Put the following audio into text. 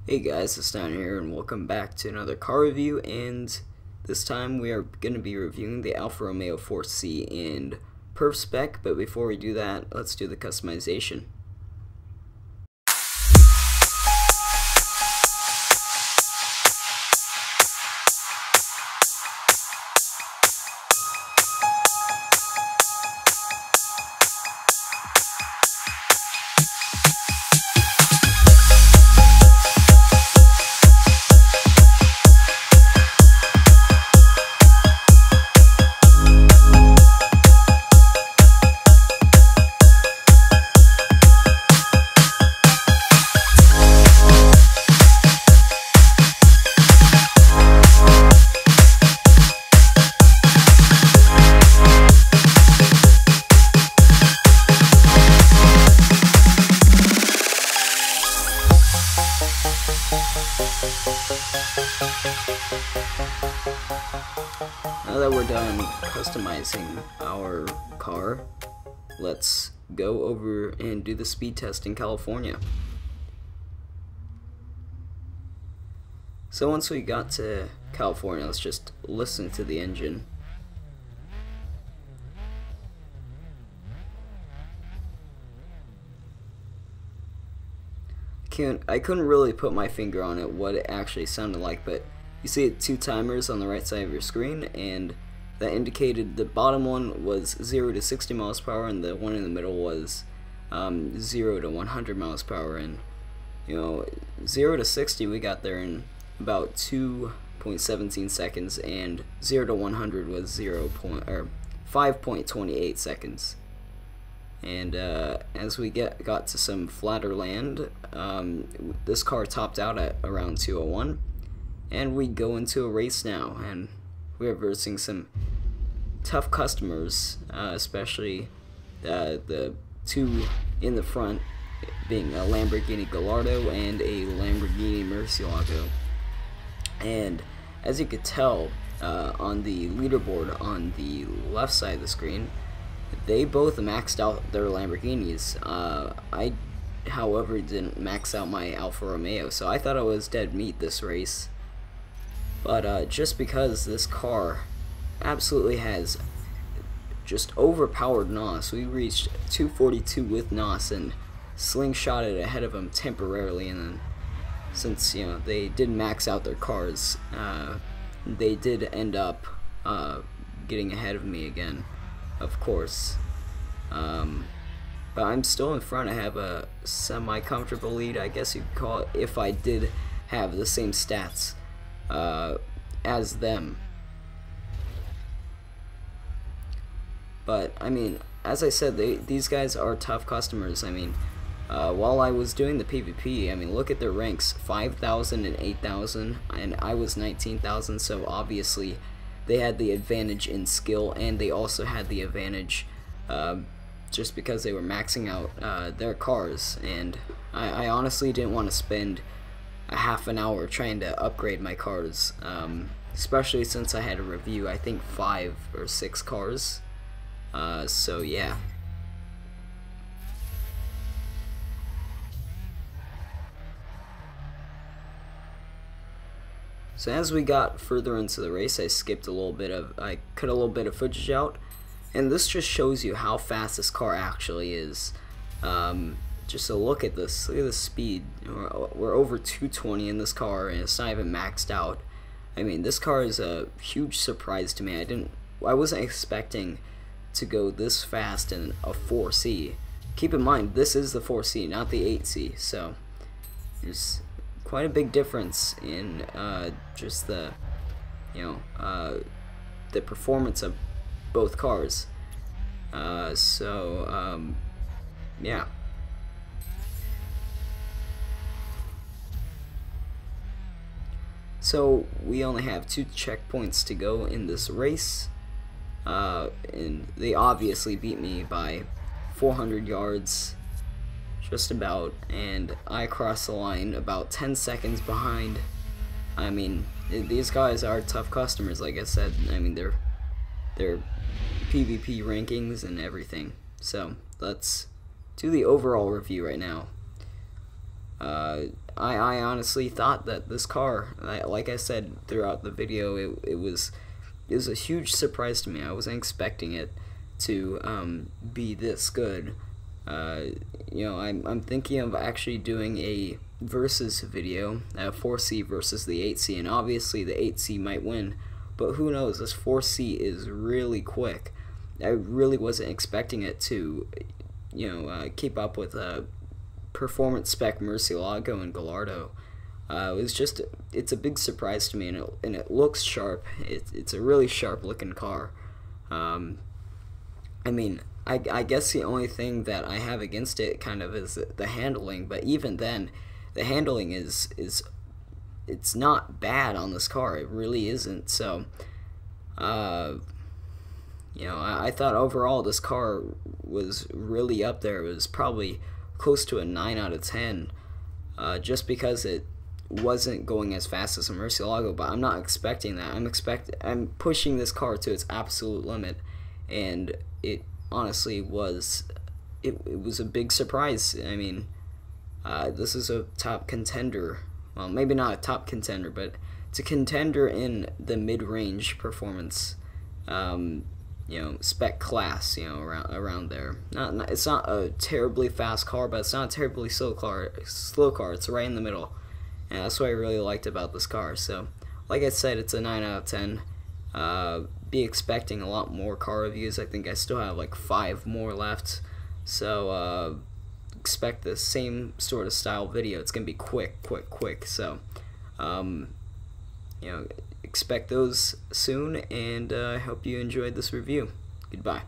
Hey guys, it's Down here and welcome back to another car review, and this time we are going to be reviewing the Alfa Romeo 4C in perf spec, but before we do that, let's do the customization. Now that we're done customizing our car, let's go over and do the speed test in California. So once we got to California, let's just listen to the engine. I couldn't really put my finger on it what it actually sounded like, but you see two timers on the right side of your screen, and that indicated the bottom one was 0 to 60 miles per hour and the one in the middle was 0 to 100 miles per hour. And 0 to 60 we got there in about 2.17 seconds, and 0 to 100 was 5.28 seconds. And as we got to some flatter land, this car topped out at around 201, and we go into a race now, and we're versing some tough customers, especially the two in the front, being a Lamborghini Gallardo and a Lamborghini Murcielago. And as you could tell on the leaderboard on the left side of the screen, they both maxed out their Lamborghinis. I, however, didn't max out my Alfa Romeo, so I thought I was dead meat this race. But just because this car absolutely has just overpowered NOS, we reached 242 with NOS and slingshotted ahead of them temporarily, and then since they did max out their cars, they did end up getting ahead of me again, of course. But I'm still in front. I have a semi-comfortable lead, I guess you could call it, if I did have the same stats as them. But I mean, as I said, these guys are tough customers. I mean, while I was doing the PvP, I mean, look at their ranks: 5,000 and 8,000, and I was 19,000. So obviously, they had the advantage in skill, and they also had the advantage just because they were maxing out their cars. And I honestly didn't want to spend a half an hour trying to upgrade my cars, especially since I had to review, I think, 5 or 6 cars. So yeah. So as we got further into the race, I cut a little bit of footage out, and this just shows you how fast this car actually is. Just a look at this speed. We're over 220 in this car, and it's not even maxed out. I mean, this car is a huge surprise to me. I wasn't expecting to go this fast in a 4C. Keep in mind, this is the 4C, not the 8C, so there's quite a big difference in just the the performance of both cars. Yeah. So we only have 2 checkpoints to go in this race, and they obviously beat me by 400 yards, just about, and I crossed the line about 10 seconds behind. I mean, these guys are tough customers, like I said. I mean, they're PvP rankings and everything. So let's do the overall review right now. I honestly thought that this car, like I said throughout the video, it was a huge surprise to me. I wasn't expecting it to be this good. You know, I'm thinking of actually doing a versus video, 4C versus the 8C, and obviously the 8C might win, but who knows? This 4C is really quick. I really wasn't expecting it to, you know, keep up with performance spec Murcielago and Gallardo. It's a big surprise to me, and it looks sharp. It's a really sharp looking car. I mean, I guess the only thing that I have against it kind of is the handling, but even then, the handling it's not bad on this car. It really isn't. So, you know, I thought overall this car was really up there. It was probably close to a 9 out of 10, just because it wasn't going as fast as a Murcielago. But I'm not expecting that. I'm pushing this car to its absolute limit, and it honestly was a big surprise. I mean, this is a top contender. Well, maybe not a top contender, but it's a contender in the mid-range performance, you know, spec class. You know, around there. It's not a terribly fast car, but it's not a terribly slow car. It's right in the middle, and that's what I really liked about this car. So, like I said, it's a 9 out of 10. Be expecting a lot more car reviews. I think I still have like 5 more left, so expect the same sort of style video. It's gonna be quick. So you know, expect those soon, and I hope you enjoyed this review. Goodbye.